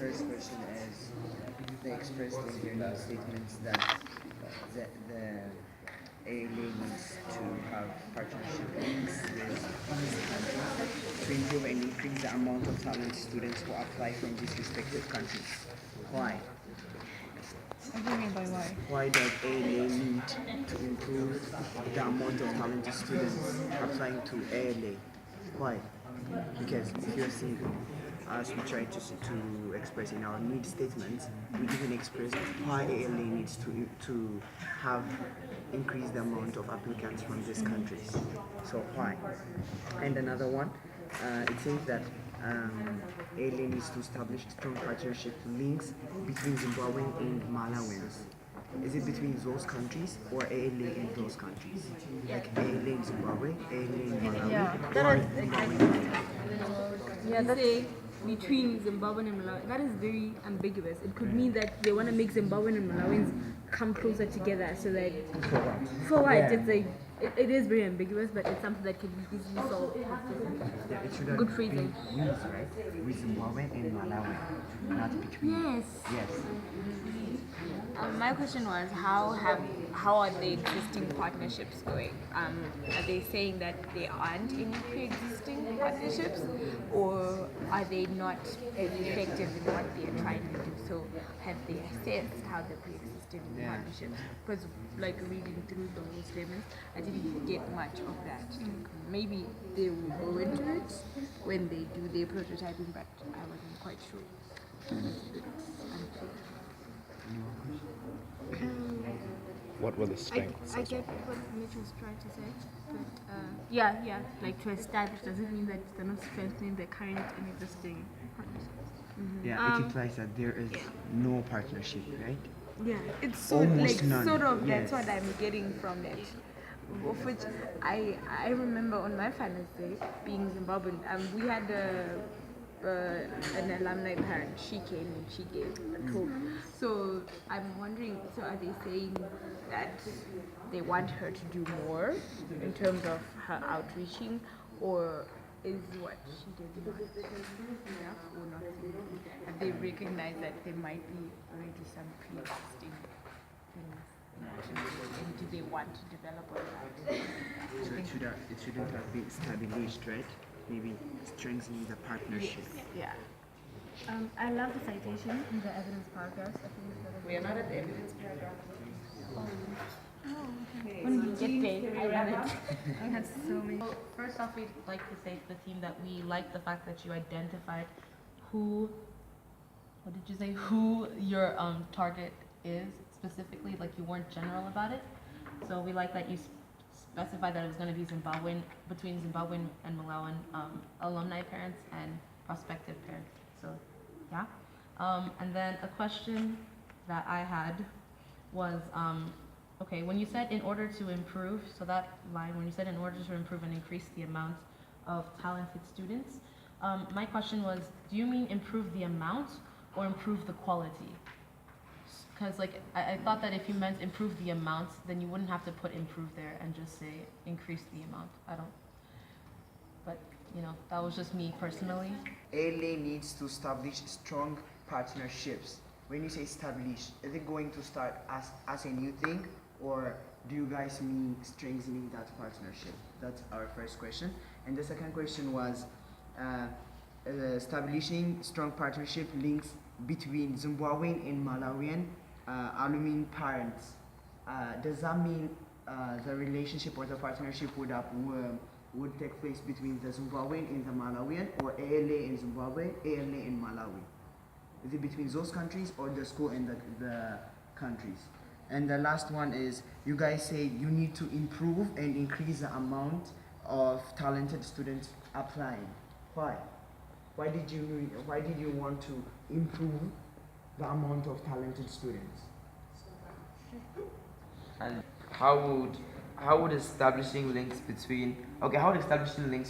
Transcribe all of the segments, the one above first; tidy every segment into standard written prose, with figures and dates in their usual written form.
first question is they expressed in their new statements that the ALA needs to have partnership links with these countries to improve and increase the amount of talented students who apply from these respective countries. Why? What do you mean by why? Why does ALA need to improve the amount of talented students applying to ALA? Why? Because if you're seeing, as we try to express in our need statements, we didn't express why ALA needs to have increased the amount of applicants from these countries. So why? And another one, it says that ALA needs to establish strong partnership links between Zimbabwean and Malawians. Is it between those countries or ALA in those countries? Like ALA in Zimbabwe, ALA in Malawi? Yeah, That is say between Zimbabwean and Malawi. That is very ambiguous. It could mean that they want to make Zimbabwean and Malawians come closer together. So that for what? It's like it is very ambiguous, but it's something that can be easily solved. Yeah, it should have Good phrasing. been used, right? With Zimbabwe and Malawi, not between. Yes. Yes. My question was how are the existing partnerships going? Are they saying that they aren't any pre-existing partnerships, or are they not as effective in what they are trying to do? So have they assessed how the pre-existing partnerships? Because like reading through the whole statements, I didn't get much of that. Maybe they will go into it when they do their prototyping, but I wasn't quite sure. It's a bit unclear. What were the strengths? I get what Mitch was trying to say, but yeah, like to establish doesn't mean that they're not strengthening the current and existing partnerships. Yeah, it implies that there is no partnership, right? Yeah, it's so Almost like none. sort of Yes. that's what I'm getting from it. Of which I remember on my finals day being Zimbabwean, we had an alumni parent. She came and she gave a talk. So I'm wondering, so are they saying that they want her to do more in terms of her outreaching, or is what she did not enough or not enough? Have they recognized that there might be already some pre-existing things in action, and do they want to develop on that? So it shouldn't have been established, right? Maybe strengthening the partnership. Yeah. I love the citation in the evidence paragraphs. I think it's better. We are not at the evidence paragraph. When we get there, I love it. I have so many. First off, we'd like to say to the team that we like the fact that you identified who your target is specifically, like you weren't general about it. So we like that you specified that it was going to be between Zimbabwean and Malawian alumni parents and prospective parents. So, yeah. And then a question that I had was, okay, when you said in order to improve, so that line, when you said in order to improve and increase the amount of talented students, my question was, do you mean improve the amount or improve the quality? Because like I thought that if you meant improve the amount, then you wouldn't have to put improve there and just say increase the amount. But that was just me personally. ALA needs to establish strong partnerships. When you say establish, is it going to start as a new thing, or do you guys mean strengthening that partnership? That's our first question. And the second question was establishing strong partnership links between Zimbabwean and Malawian alumni parents. Does that mean the relationship or the partnership would take place between the Zimbabwean and the Malawian, or ALA in Zimbabwe, ALA in Malawi? Is it between those countries or the school and the countries? And the last one is, you guys say you need to improve and increase the amount of talented students applying. Why? Why did you want to improve the amount of talented students? And how would establishing links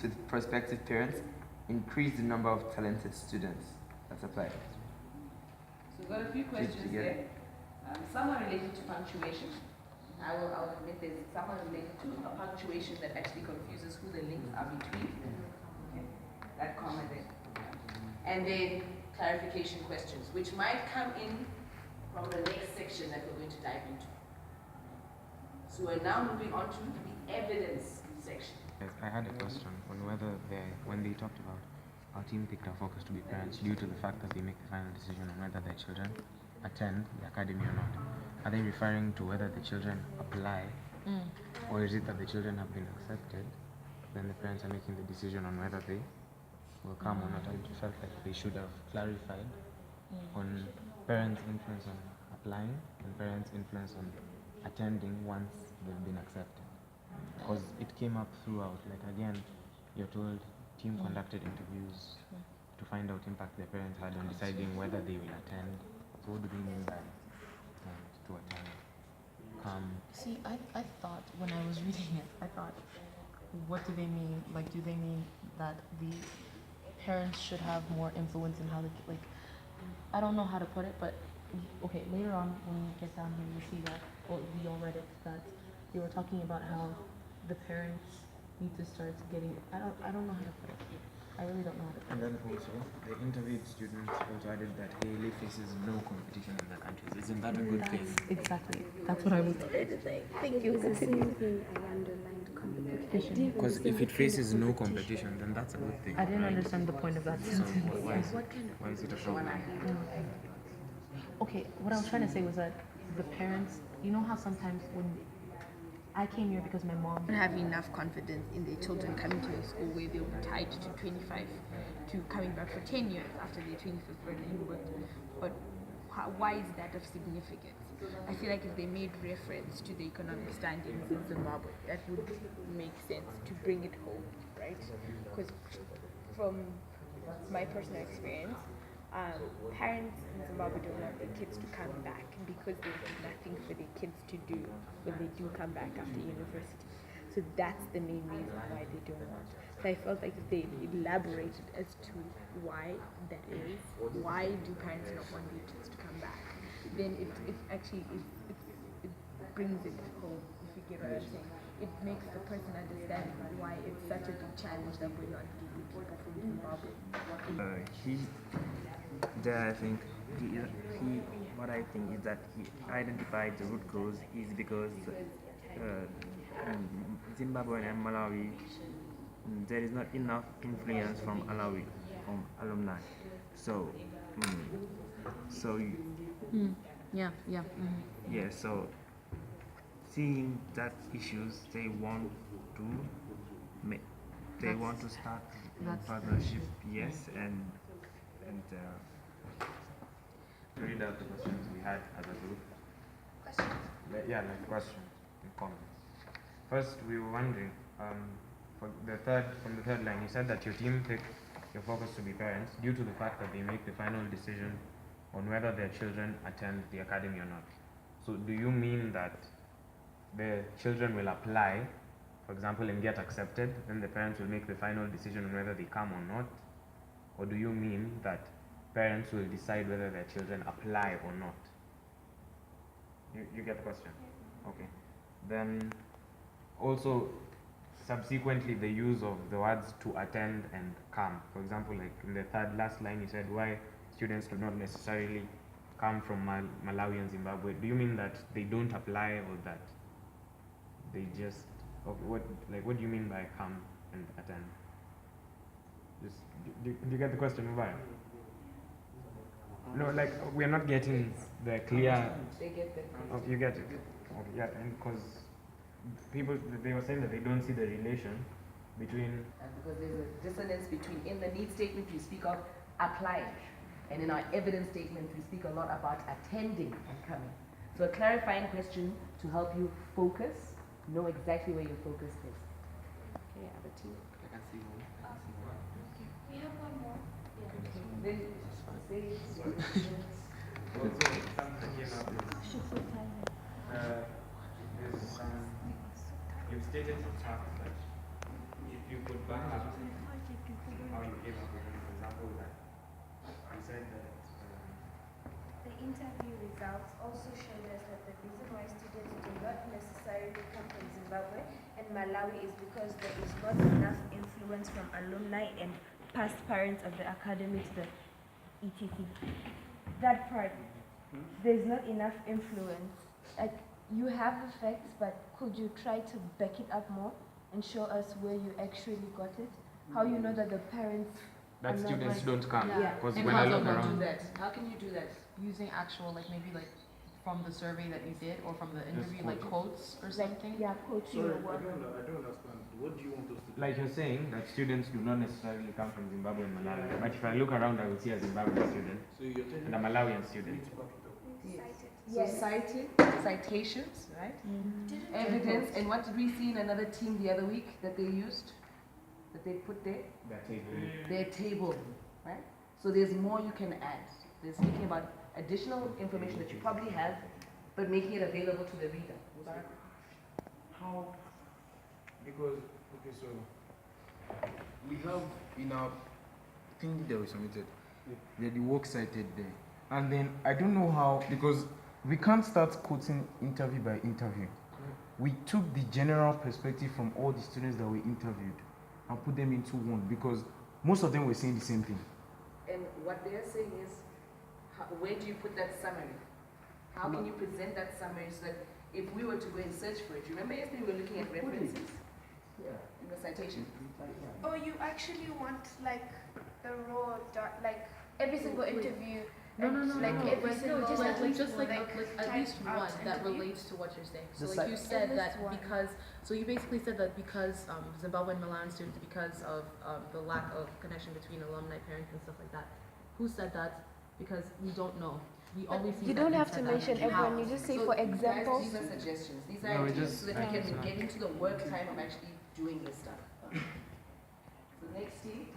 with prospective parents increase the number of talented students that apply? So we've got a few questions there. Some are related to punctuation. I will admit there's some are related to a punctuation that actually confuses who the links are between. Okay. That comma there. And then clarification questions, which might come in from the next section that we're going to dive into. So we're now moving on to the evidence section. Yes, I had a question on whether when they talked about our team picked our focus to be parents due to the fact that they make the final decision on whether their children attend the academy or not. Are they referring to whether the children apply, or is it that the children have been accepted, then the parents are making the decision on whether they will come or not? I felt like they should have clarified on parents' influence on applying and parents' influence on attending once they've been accepted. Because it came up throughout. Like again, you're told team conducted interviews to find out impact their parents had on deciding whether they will attend. So what do they mean by to attend? See, I thought when I was reading it, I thought, what do they mean? Like, do they mean that the parents should have more influence in how they, like, I don't know how to put it, but okay, later on when we get down here, you see that, or we all read it, that they were talking about how the parents need to start getting, I don't know how to put it. I really don't know how to put And it. then also, the interviewed students also added that ALA faces no competition in their countries. Isn't that a good thing? Exactly. That's what I was trying to say. Thank you. It's the same thing I underlined competition. Because if it faces no competition, then that's a good thing. I didn't right? understand the point of that So sentence. why is it a problem? Okay, what I was trying to say was that the parents, you know how sometimes when I came here because my mom Don't have enough confidence in their children coming to a school where they'll be tied to 25 to coming back for 10 years after their 25th birthday. But why is that of significance? I feel like if they made reference to the economic standings in Zimbabwe, that would make sense to bring it home, right? Because from my personal experience, parents in Zimbabwe don't want their kids to come back because there's nothing for their kids to do when they do come back after university. So that's the main reason why they don't want. So I felt like if they elaborated as to why that is, why do parents not want their kids to come back, then it actually it brings it home, if you get what I'm saying. It makes the person understand why it's such a big challenge that we're not getting people from Zimbabwe. What I think is that he identified the root cause is because in Zimbabwe and Malawi, there is not enough influence from Malawi, from alumni. So, so seeing that issues, they want to start partnership, yes, and Read out the questions we had as a group. Questions and comments. First, we were wondering, from the third line, you said that your team picked your focus to be parents due to the fact that they make the final decision on whether their children attend the academy or not. So do you mean that the children will apply, for example, and get accepted, then the parents will make the final decision on whether they come or not? Or do you mean that parents will decide whether their children apply or not? You get the question? Okay. Then also subsequently the use of the words to attend and come. For example, like in the last line you said why students do not necessarily come from Malawi and Zimbabwe. Do you mean that they don't apply or that they just, what do you mean by come and attend? Do you get the question, Mubaya? No, like we are not getting the clear. They get the Oh, you get it. Okay, yeah, and because people they were saying that they don't see the relation between. because there's a dissonance between, in the need statement we speak of applying, and in our evidence statement we speak a lot about attending and coming. So a clarifying question to help you focus, know exactly where your focus is. Okay, other two. We have one more. Then say You've stated some facts that if you could back up how you came up with an example that you said that The interview results also showed us that the reason why students do not necessarily come from Zimbabwe and Malawi is because there is not enough influence from alumni and past parents of the academy to the etc. That part, there's not enough influence. Like, you have the facts, but could you try to back it up more and show us where you actually got it? How you know that the parents That are not students right? don't come. Yeah. Because And when how I do look you around, do that? How can you do that? Using actual, like maybe like from the survey that you did or from the interview, like quotes or Like, something? yeah, coaching Sorry, or what? I don't understand. What do you want us to do? like you're saying, that students do not necessarily come from Zimbabwe and Malawi. But if I look around, I will see a Zimbabwean student So you're telling and a Malawian student. So citations, right? Evidence, and what did we see in another team the other week that they used? That they put there? Their table, right? So there's more you can add. They're speaking about additional information that you probably have, but making it available to the reader. How? Because, okay, so we have in our thing that we submitted, They're the work cited there. And then I don't know how, because we can't start quoting interview by interview. We took the general perspective from all the students that we interviewed and put them into one, because most of them were saying the same thing. And what they're saying is, where do you put that summary? How can you present that summary so that if we were to go and search for it, remember yesterday we were looking at references in the citation? Or you actually want like the raw, like every single interview. No, like every single just like like at least type out one that interview. relates to what you're saying. So The like you site- said At that least one. because, so you basically said that because Zimbabwean Malawian students, because of the lack of connection between alumni, parents, and stuff like that. Who said that? Because we don't know. We always see You that don't you have said to that. mention How? everyone. You just say, So for guys, example. these are suggestions. These No, are we ideas just- so that we can get into the work time of actually doing this stuff. So next team.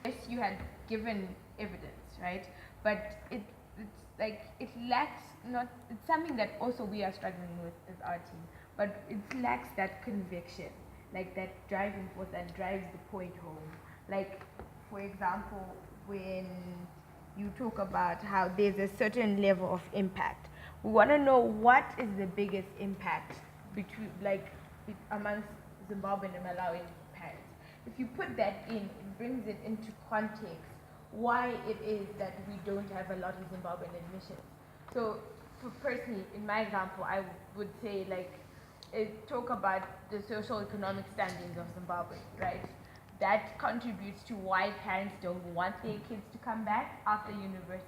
Yes, you had given evidence, right? But it's like it lacks not. It's something that also we are struggling with as our team. But it lacks that conviction, like that driving force that drives the point home. Like, for example, when you talk about how there's a certain level of impact, we want to know what is the biggest impact between, amongst Zimbabwean and Malawian parents. If you put that in, it brings it into context why it is that we don't have a lot of Zimbabwean admissions. So, for personally, in my example, I would say talk about the social economic standings of Zimbabwe, right? That contributes to why parents don't want their kids to come back after university,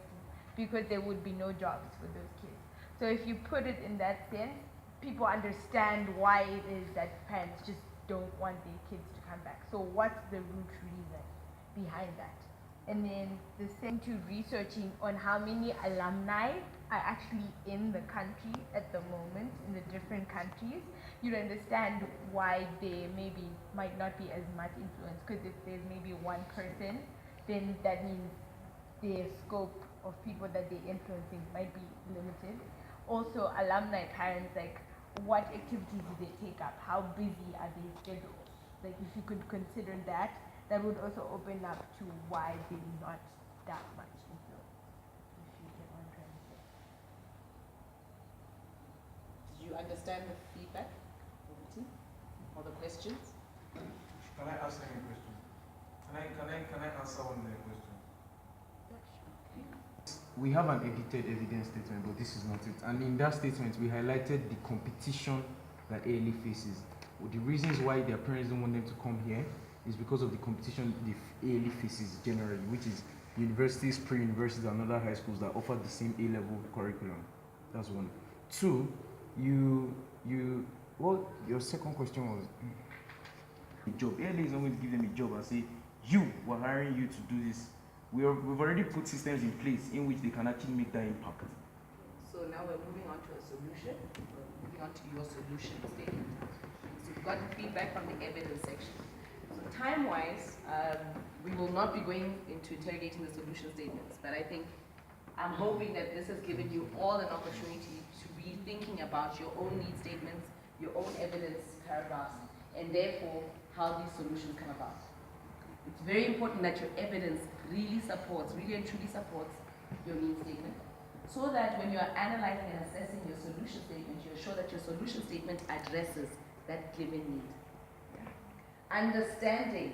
because there would be no jobs for those kids. So if you put it in that sense, people understand why it is that parents just don't want their kids to come back. So what's the root reason behind that? And then the same to researching on how many alumni are actually in the country at the moment, in the different countries. You'd understand why they might not be as much influence, because if there's maybe one person, then that means their scope of people that they're influencing might be limited. Also, alumni parents, like, what activities do they take up? How busy are their schedules? Like, if you could consider that, that would also open up to why there's not that much influence. If you get what I'm trying to say. Did you understand the feedback of the team or the questions? can I ask any question? Can I answer one of the questions? We have an edited evidence statement, but this is not it. And in that statement, we highlighted the competition that ALE faces. The reasons why their parents don't want them to come here is because of the competition the ALE faces generally, which is universities, pre-universities, and other high schools that offer the same A-level curriculum. That's one. Two, your second question was A job. ALA is not going to give them a job and say, we're hiring you to do this. We've already put systems in place in which they can actually make that impact. So now we're moving on to a solution. We're moving on to your solution statement. So we've gotten feedback from the evidence section. So time-wise, we will not be going into interrogating the solution statements, but I think I'm hoping that this has given you all an opportunity to be thinking about your own need statements, your own evidence paragraphs, and therefore how these solutions come about. It's very important that your evidence really and truly supports your need statement, so that when you're analyzing and assessing your solution statement, you're sure that your solution statement addresses that given need. Understanding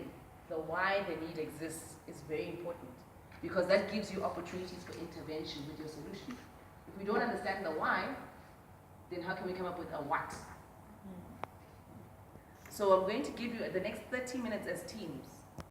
the why the need exists is very important. because that gives you opportunities for intervention with your solution. If we don't understand the why, then how can we come up with a what? So I'm going to give you the next 30 minutes as teams